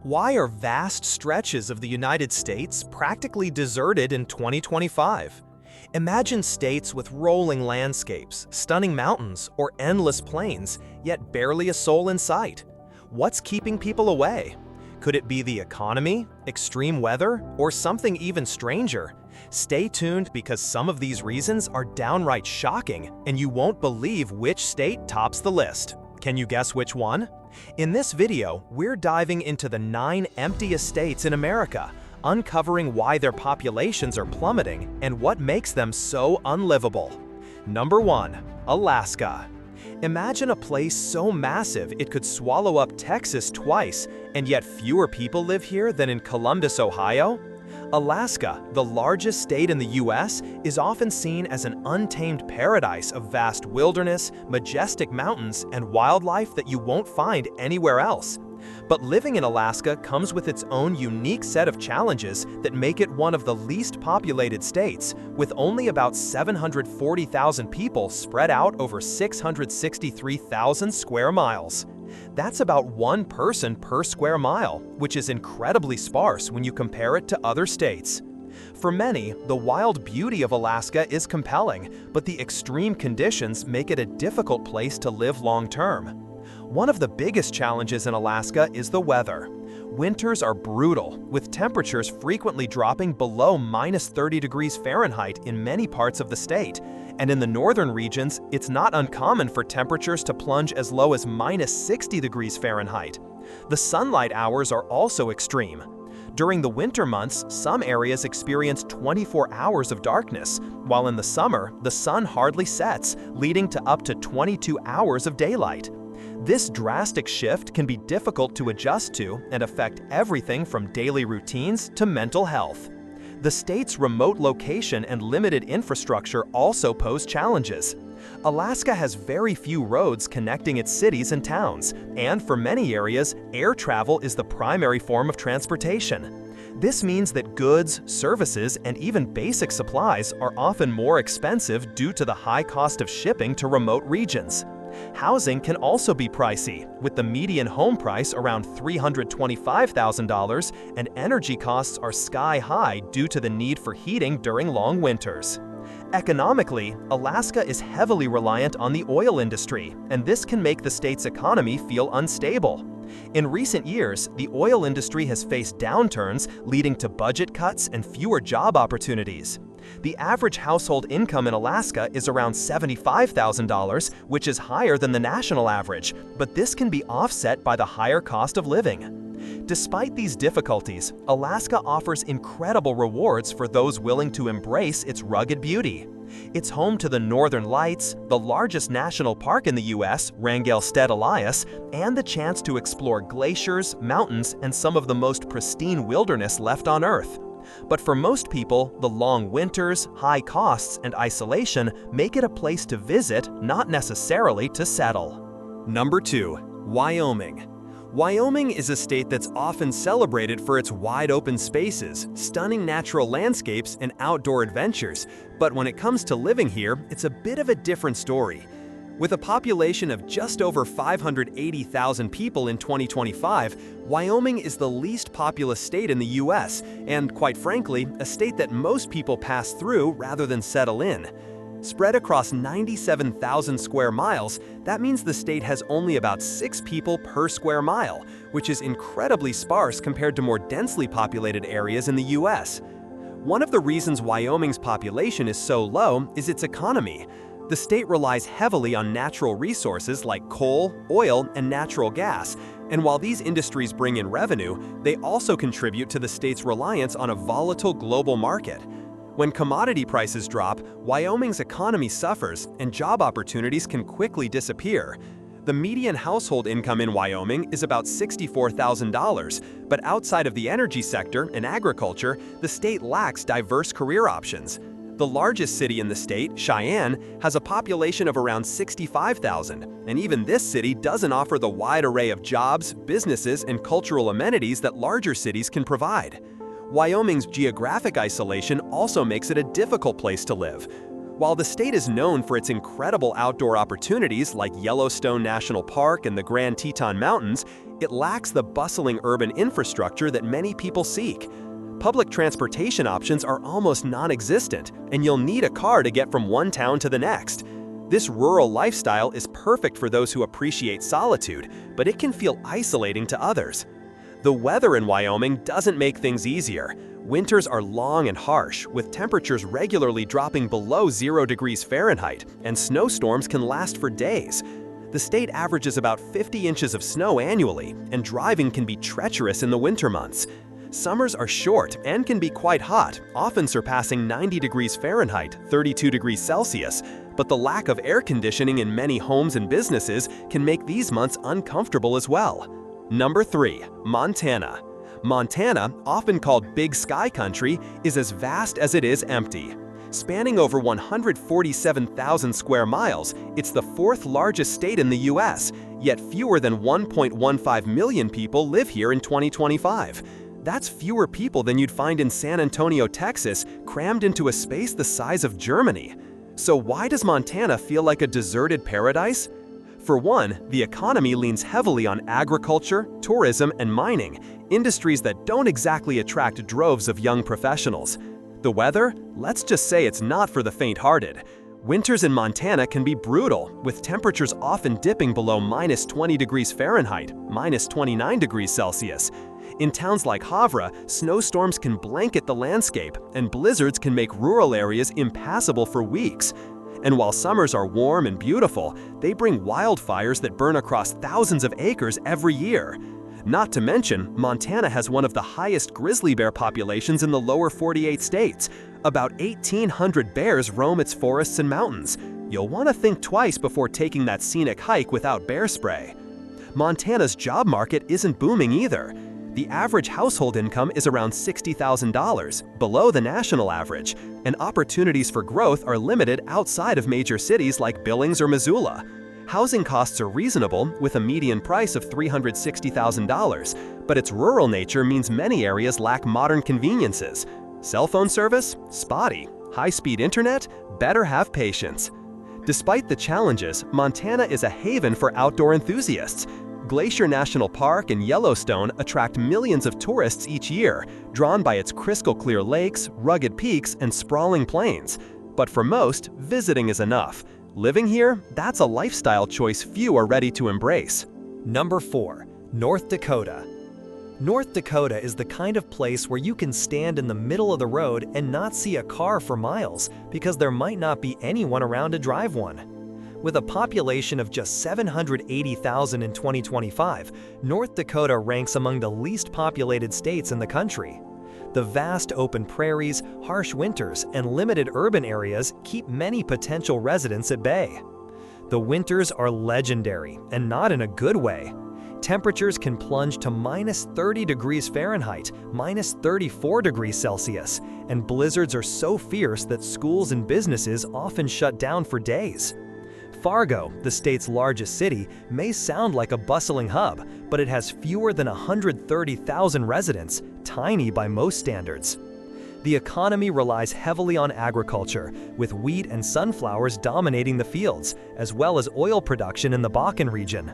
Why are vast stretches of the United States practically deserted in 2025? Imagine states with rolling landscapes, stunning mountains, or endless plains, yet barely a soul in sight. What's keeping people away? Could it be the economy, extreme weather, or something even stranger? Stay tuned because some of these reasons are downright shocking, and you won't believe which state tops the list. Can you guess which one? In this video, we're diving into the 9 emptiest states in America, uncovering why their populations are plummeting and what makes them so unlivable. Number 1. Alaska. Imagine a place so massive it could swallow up Texas twice, and yet fewer people live here than in Columbus, Ohio? Alaska, the largest state in the US, is often seen as an untamed paradise of vast wilderness, majestic mountains, and wildlife that you won't find anywhere else. But living in Alaska comes with its own unique set of challenges that make it one of the least populated states, with only about 740,000 people spread out over 663,000 square miles. That's about one person per square mile, which is incredibly sparse when you compare it to other states. For many, the wild beauty of Alaska is compelling, but the extreme conditions make it a difficult place to live long-term. One of the biggest challenges in Alaska is the weather. Winters are brutal, with temperatures frequently dropping below -30 degrees Fahrenheit in many parts of the state. And in the northern regions, it's not uncommon for temperatures to plunge as low as -60 degrees Fahrenheit. The sunlight hours are also extreme. During the winter months, some areas experience 24 hours of darkness, while in the summer, the sun hardly sets, leading to up to 22 hours of daylight. This drastic shift can be difficult to adjust to and affect everything from daily routines to mental health. The state's remote location and limited infrastructure also pose challenges. Alaska has very few roads connecting its cities and towns, and for many areas, air travel is the primary form of transportation. This means that goods, services, and even basic supplies are often more expensive due to the high cost of shipping to remote regions. Housing can also be pricey, with the median home price around $325,000, and energy costs are sky-high due to the need for heating during long winters. Economically, Alaska is heavily reliant on the oil industry, and this can make the state's economy feel unstable. In recent years, the oil industry has faced downturns, leading to budget cuts and fewer job opportunities. The average household income in Alaska is around $75,000, which is higher than the national average, but this can be offset by the higher cost of living. Despite these difficulties, Alaska offers incredible rewards for those willing to embrace its rugged beauty. It's home to the Northern Lights, the largest national park in the US, Wrangell-Stead Elias, and the chance to explore glaciers, mountains, and some of the most pristine wilderness left on Earth. But for most people, the long winters, high costs, and isolation make it a place to visit, not necessarily to settle. Number 2. Wyoming. Wyoming is a state that's often celebrated for its wide-open spaces, stunning natural landscapes, and outdoor adventures. But when it comes to living here, it's a bit of a different story. With a population of just over 580,000 people in 2025, Wyoming is the least populous state in the US, and quite frankly, a state that most people pass through rather than settle in. Spread across 97,000 square miles, that means the state has only about 6 people per square mile, which is incredibly sparse compared to more densely populated areas in the US. One of the reasons Wyoming's population is so low is its economy. The state relies heavily on natural resources like coal, oil, and natural gas, and while these industries bring in revenue, they also contribute to the state's reliance on a volatile global market. When commodity prices drop, Wyoming's economy suffers, and job opportunities can quickly disappear. The median household income in Wyoming is about $64,000, but outside of the energy sector and agriculture, the state lacks diverse career options. The largest city in the state, Cheyenne, has a population of around 65,000, and even this city doesn't offer the wide array of jobs, businesses, and cultural amenities that larger cities can provide. Wyoming's geographic isolation also makes it a difficult place to live. While the state is known for its incredible outdoor opportunities like Yellowstone National Park and the Grand Teton Mountains, it lacks the bustling urban infrastructure that many people seek. Public transportation options are almost non-existent, and you'll need a car to get from one town to the next. This rural lifestyle is perfect for those who appreciate solitude, but it can feel isolating to others. The weather in Wyoming doesn't make things easier. Winters are long and harsh, with temperatures regularly dropping below 0 degrees Fahrenheit, and snowstorms can last for days. The state averages about 50 inches of snow annually, and driving can be treacherous in the winter months. Summers are short and can be quite hot, often surpassing 90 degrees Fahrenheit, 32 degrees Celsius, but the lack of air conditioning in many homes and businesses can make these months uncomfortable as well. Number 3. Montana. Montana, often called Big Sky Country, is as vast as it is empty. Spanning over 147,000 square miles, it's the fourth largest state in the U.S., yet fewer than 1.15 million people live here in 2025. That's fewer people than you'd find in San Antonio, Texas, crammed into a space the size of Germany. So why does Montana feel like a deserted paradise? For one, the economy leans heavily on agriculture, tourism, and mining, industries that don't exactly attract droves of young professionals. The weather? Let's just say it's not for the faint-hearted. Winters in Montana can be brutal, with temperatures often dipping below -20 degrees Fahrenheit, -29 degrees Celsius. In towns like Havre, snowstorms can blanket the landscape, and blizzards can make rural areas impassable for weeks. And while summers are warm and beautiful, they bring wildfires that burn across thousands of acres every year. Not to mention, Montana has one of the highest grizzly bear populations in the lower 48 states. About 1,800 bears roam its forests and mountains. You'll want to think twice before taking that scenic hike without bear spray. Montana's job market isn't booming either. The average household income is around $60,000, below the national average, and opportunities for growth are limited outside of major cities like Billings or Missoula. Housing costs are reasonable, with a median price of $360,000, but its rural nature means many areas lack modern conveniences. Cell phone service? Spotty. High-speed internet? Better have patience. Despite the challenges, Montana is a haven for outdoor enthusiasts. Glacier National Park and Yellowstone attract millions of tourists each year, drawn by its crystal-clear lakes, rugged peaks, and sprawling plains. But for most, visiting is enough. Living here, that's a lifestyle choice few are ready to embrace. Number 4. North Dakota. North Dakota is the kind of place where you can stand in the middle of the road and not see a car for miles because there might not be anyone around to drive one. With a population of just 780,000 in 2025, North Dakota ranks among the least populated states in the country. The vast open prairies, harsh winters, and limited urban areas keep many potential residents at bay. The winters are legendary, and not in a good way. Temperatures can plunge to -30 degrees Fahrenheit, -34 degrees Celsius, and blizzards are so fierce that schools and businesses often shut down for days. Fargo, the state's largest city, may sound like a bustling hub, but it has fewer than 130,000 residents, tiny by most standards. The economy relies heavily on agriculture, with wheat and sunflowers dominating the fields, as well as oil production in the Bakken region.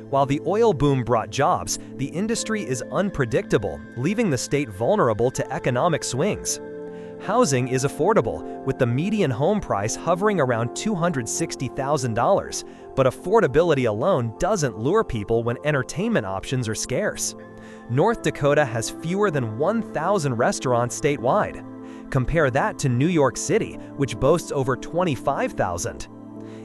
While the oil boom brought jobs, the industry is unpredictable, leaving the state vulnerable to economic swings. Housing is affordable, with the median home price hovering around $260,000, but affordability alone doesn't lure people when entertainment options are scarce. North Dakota has fewer than 1,000 restaurants statewide. Compare that to New York City, which boasts over 25,000.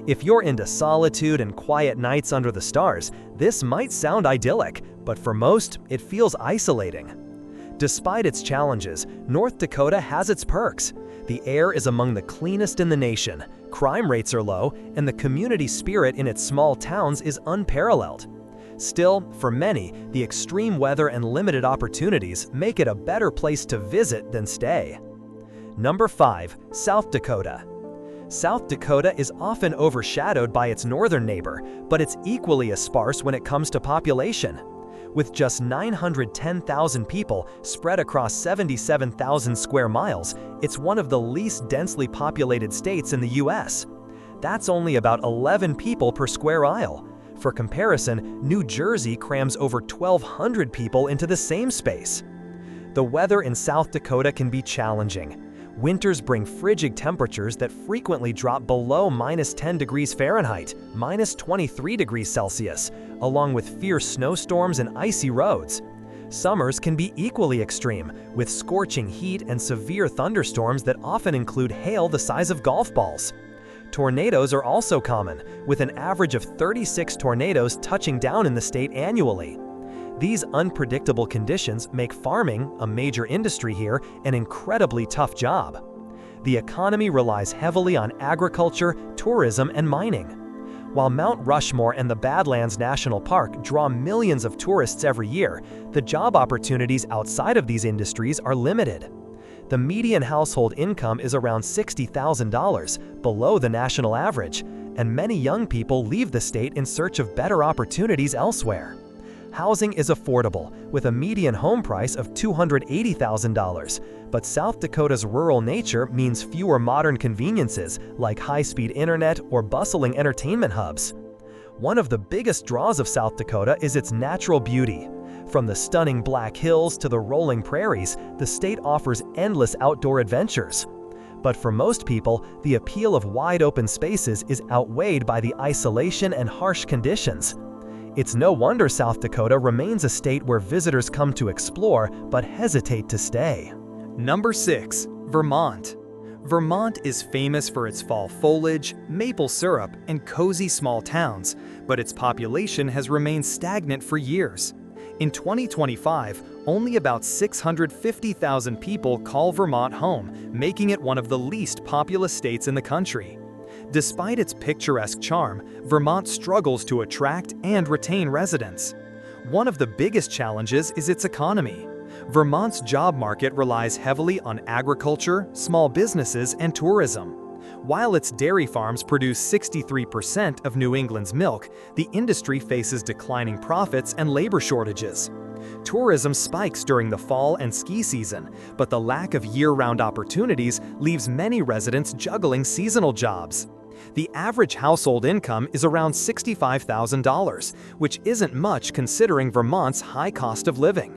If you're into solitude and quiet nights under the stars, this might sound idyllic, but for most, it feels isolating. Despite its challenges, North Dakota has its perks. The air is among the cleanest in the nation, crime rates are low, and the community spirit in its small towns is unparalleled. Still, for many, the extreme weather and limited opportunities make it a better place to visit than stay. Number 5. South Dakota. South Dakota is often overshadowed by its northern neighbor, but it's equally as sparse when it comes to population. With just 910,000 people spread across 77,000 square miles, it's one of the least densely populated states in the U.S. That's only about 11 people per square mile. For comparison, New Jersey crams over 1,200 people into the same space. The weather in South Dakota can be challenging. Winters bring frigid temperatures that frequently drop below -10 degrees Fahrenheit, -23 degrees Celsius, along with fierce snowstorms and icy roads. Summers can be equally extreme, with scorching heat and severe thunderstorms that often include hail the size of golf balls. Tornadoes are also common, with an average of 36 tornadoes touching down in the state annually. These unpredictable conditions make farming, a major industry here, an incredibly tough job. The economy relies heavily on agriculture, tourism, and mining. While Mount Rushmore and the Badlands National Park draw millions of tourists every year, the job opportunities outside of these industries are limited. The median household income is around $60,000, below the national average, and many young people leave the state in search of better opportunities elsewhere. Housing is affordable, with a median home price of $280,000, but South Dakota's rural nature means fewer modern conveniences like high-speed internet or bustling entertainment hubs. One of the biggest draws of South Dakota is its natural beauty. From the stunning Black Hills to the rolling prairies, the state offers endless outdoor adventures. But for most people, the appeal of wide-open spaces is outweighed by the isolation and harsh conditions. It's no wonder South Dakota remains a state where visitors come to explore but hesitate to stay. Number 6. Vermont. Vermont is famous for its fall foliage, maple syrup, and cozy small towns, but its population has remained stagnant for years. In 2025, only about 650,000 people call Vermont home, making it one of the least populous states in the country. Despite its picturesque charm, Vermont struggles to attract and retain residents. One of the biggest challenges is its economy. Vermont's job market relies heavily on agriculture, small businesses, and tourism. While its dairy farms produce 63% of New England's milk, the industry faces declining profits and labor shortages. Tourism spikes during the fall and ski season, but the lack of year-round opportunities leaves many residents juggling seasonal jobs. The average household income is around $65,000, which isn't much considering Vermont's high cost of living.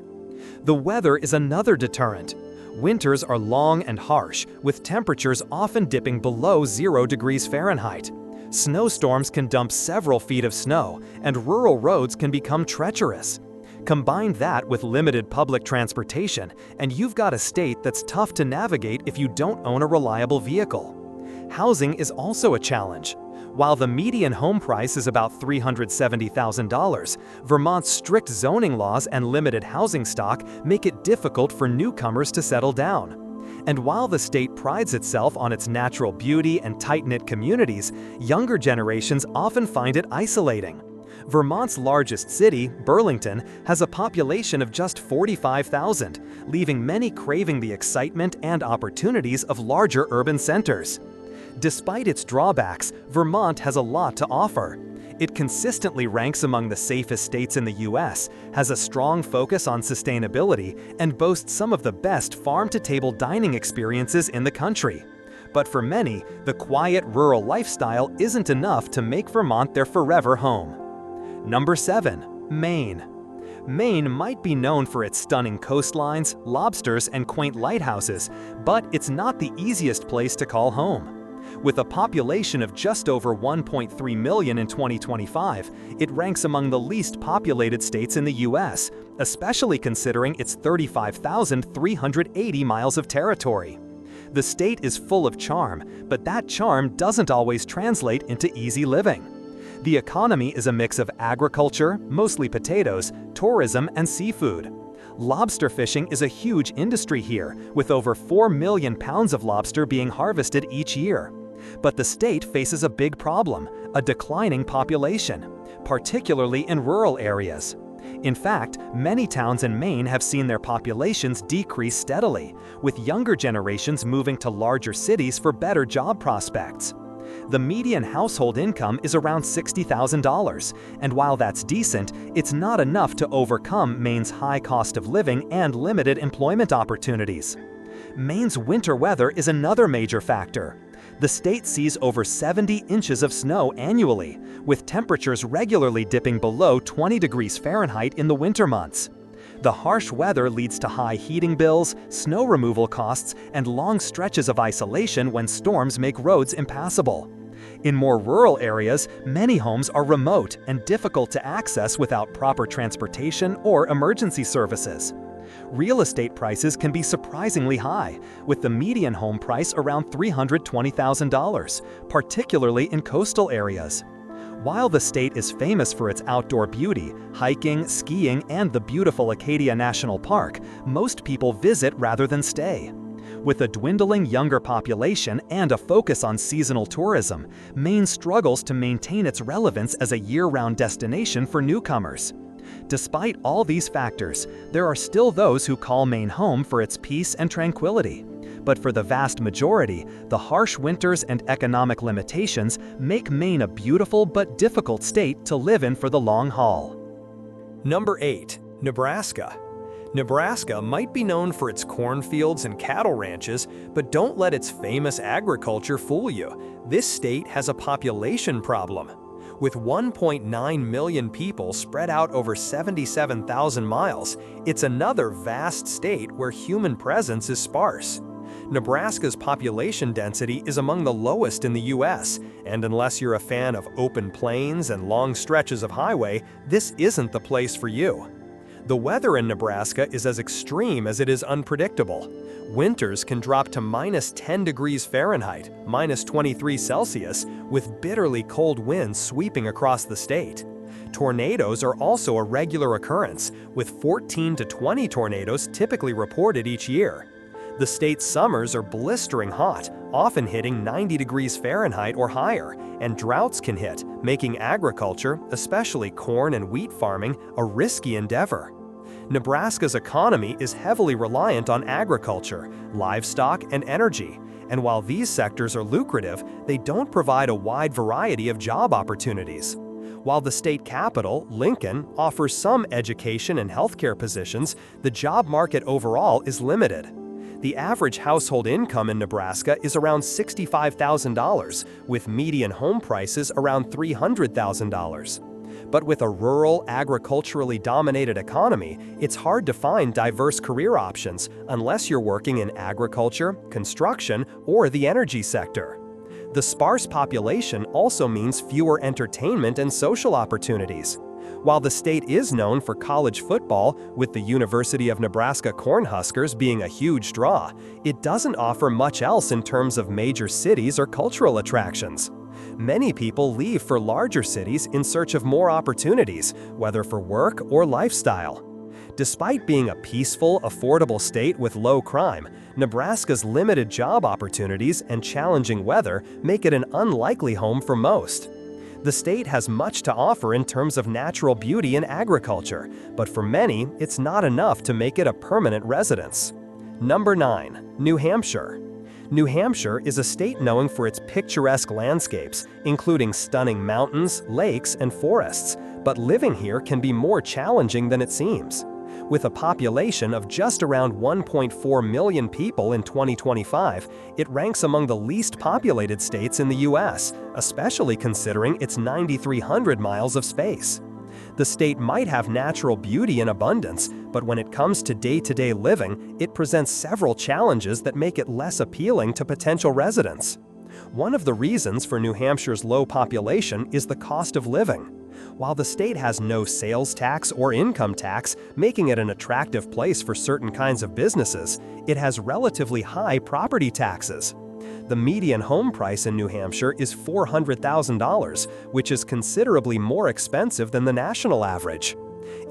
The weather is another deterrent. Winters are long and harsh, with temperatures often dipping below 0 degrees Fahrenheit. Snowstorms can dump several feet of snow, and rural roads can become treacherous. Combine that with limited public transportation, and you've got a state that's tough to navigate if you don't own a reliable vehicle. Housing is also a challenge. While the median home price is about $370,000, Vermont's strict zoning laws and limited housing stock make it difficult for newcomers to settle down. And while the state prides itself on its natural beauty and tight-knit communities, younger generations often find it isolating. Vermont's largest city, Burlington, has a population of just 45,000, leaving many craving the excitement and opportunities of larger urban centers. Despite its drawbacks, Vermont has a lot to offer. It consistently ranks among the safest states in the U.S., has a strong focus on sustainability, and boasts some of the best farm-to-table dining experiences in the country. But for many, the quiet rural lifestyle isn't enough to make Vermont their forever home. Number 7. Maine. Maine might be known for its stunning coastlines, lobsters, and quaint lighthouses, but it's not the easiest place to call home. With a population of just over 1.3 million in 2025, it ranks among the least populated states in the U.S., especially considering its 35,380 miles of territory. The state is full of charm, but that charm doesn't always translate into easy living. The economy is a mix of agriculture, mostly potatoes, tourism, and seafood. Lobster fishing is a huge industry here, with over 4 million pounds of lobster being harvested each year. But the state faces a big problem: a declining population, particularly in rural areas. In fact, many towns in Maine have seen their populations decrease steadily, with younger generations moving to larger cities for better job prospects. The median household income is around $60,000, and while that's decent, it's not enough to overcome Maine's high cost of living and limited employment opportunities. Maine's winter weather is another major factor. The state sees over 70 inches of snow annually, with temperatures regularly dipping below 20 degrees Fahrenheit in the winter months. The harsh weather leads to high heating bills, snow removal costs, and long stretches of isolation when storms make roads impassable. In more rural areas, many homes are remote and difficult to access without proper transportation or emergency services. Real estate prices can be surprisingly high, with the median home price around $320,000, particularly in coastal areas. While the state is famous for its outdoor beauty, hiking, skiing, and the beautiful Acadia National Park, most people visit rather than stay. With a dwindling younger population and a focus on seasonal tourism, Maine struggles to maintain its relevance as a year-round destination for newcomers. Despite all these factors, there are still those who call Maine home for its peace and tranquility. But for the vast majority, the harsh winters and economic limitations make Maine a beautiful but difficult state to live in for the long haul. Number 8. Nebraska. Nebraska might be known for its cornfields and cattle ranches, but don't let its famous agriculture fool you. This state has a population problem. With 1.9 million people spread out over 77,000 miles, it's another vast state where human presence is sparse. Nebraska's population density is among the lowest in the U.S., and unless you're a fan of open plains and long stretches of highway, this isn't the place for you. The weather in Nebraska is as extreme as it is unpredictable. Winters can drop to -10 degrees Fahrenheit, -23 Celsius, with bitterly cold winds sweeping across the state. Tornadoes are also a regular occurrence, with 14 to 20 tornadoes typically reported each year. The state's summers are blistering hot, often hitting 90 degrees Fahrenheit or higher, and droughts can hit, making agriculture, especially corn and wheat farming, a risky endeavor. Nebraska's economy is heavily reliant on agriculture, livestock, and energy, and while these sectors are lucrative, they don't provide a wide variety of job opportunities. While the state capital, Lincoln, offers some education and healthcare positions, the job market overall is limited. The average household income in Nebraska is around $65,000, with median home prices around $300,000. But with a rural, agriculturally dominated economy, it's hard to find diverse career options unless you're working in agriculture, construction, or the energy sector. The sparse population also means fewer entertainment and social opportunities. While the state is known for college football, with the University of Nebraska Cornhuskers being a huge draw, it doesn't offer much else in terms of major cities or cultural attractions. Many people leave for larger cities in search of more opportunities, whether for work or lifestyle. Despite being a peaceful, affordable state with low crime, Nebraska's limited job opportunities and challenging weather make it an unlikely home for most. The state has much to offer in terms of natural beauty and agriculture, but for many, it's not enough to make it a permanent residence. Number 9. New Hampshire. New Hampshire is a state known for its picturesque landscapes, including stunning mountains, lakes, and forests, but living here can be more challenging than it seems. With a population of just around 1.4 million people in 2025, it ranks among the least populated states in the U.S., especially considering its 9,300 miles of space. The state might have natural beauty in abundance, but when it comes to day-to-day living, it presents several challenges that make it less appealing to potential residents. One of the reasons for New Hampshire's low population is the cost of living. While the state has no sales tax or income tax, making it an attractive place for certain kinds of businesses, it has relatively high property taxes. The median home price in New Hampshire is $400,000, which is considerably more expensive than the national average.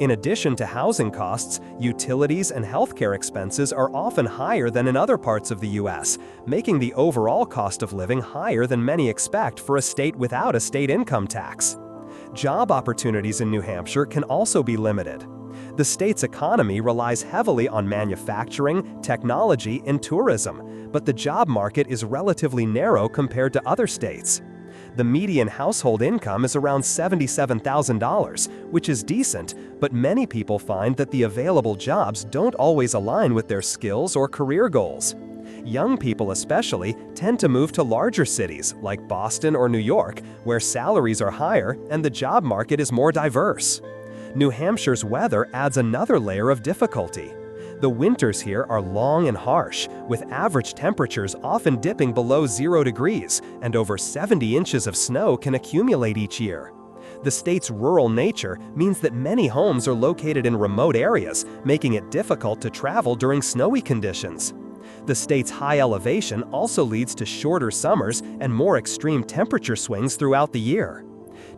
In addition to housing costs, utilities and healthcare expenses are often higher than in other parts of the U.S., making the overall cost of living higher than many expect for a state without a state income tax. Job opportunities in New Hampshire can also be limited. The state's economy relies heavily on manufacturing, technology, and tourism, but the job market is relatively narrow compared to other states. The median household income is around $77,000, which is decent, but many people find that the available jobs don't always align with their skills or career goals. Young people especially tend to move to larger cities like Boston or New York, where salaries are higher and the job market is more diverse. New Hampshire's weather adds another layer of difficulty. The winters here are long and harsh, with average temperatures often dipping below 0 degrees, and over 70 inches of snow can accumulate each year. The state's rural nature means that many homes are located in remote areas, making it difficult to travel during snowy conditions. The state's high elevation also leads to shorter summers and more extreme temperature swings throughout the year.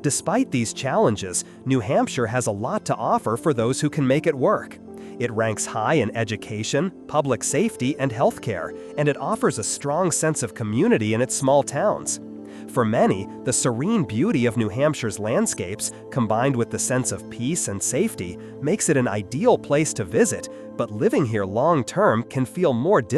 Despite these challenges, New Hampshire has a lot to offer for those who can make it work. It ranks high in education, public safety, and healthcare, and it offers a strong sense of community in its small towns. For many, the serene beauty of New Hampshire's landscapes, combined with the sense of peace and safety, makes it an ideal place to visit, but living here long-term can feel more difficult.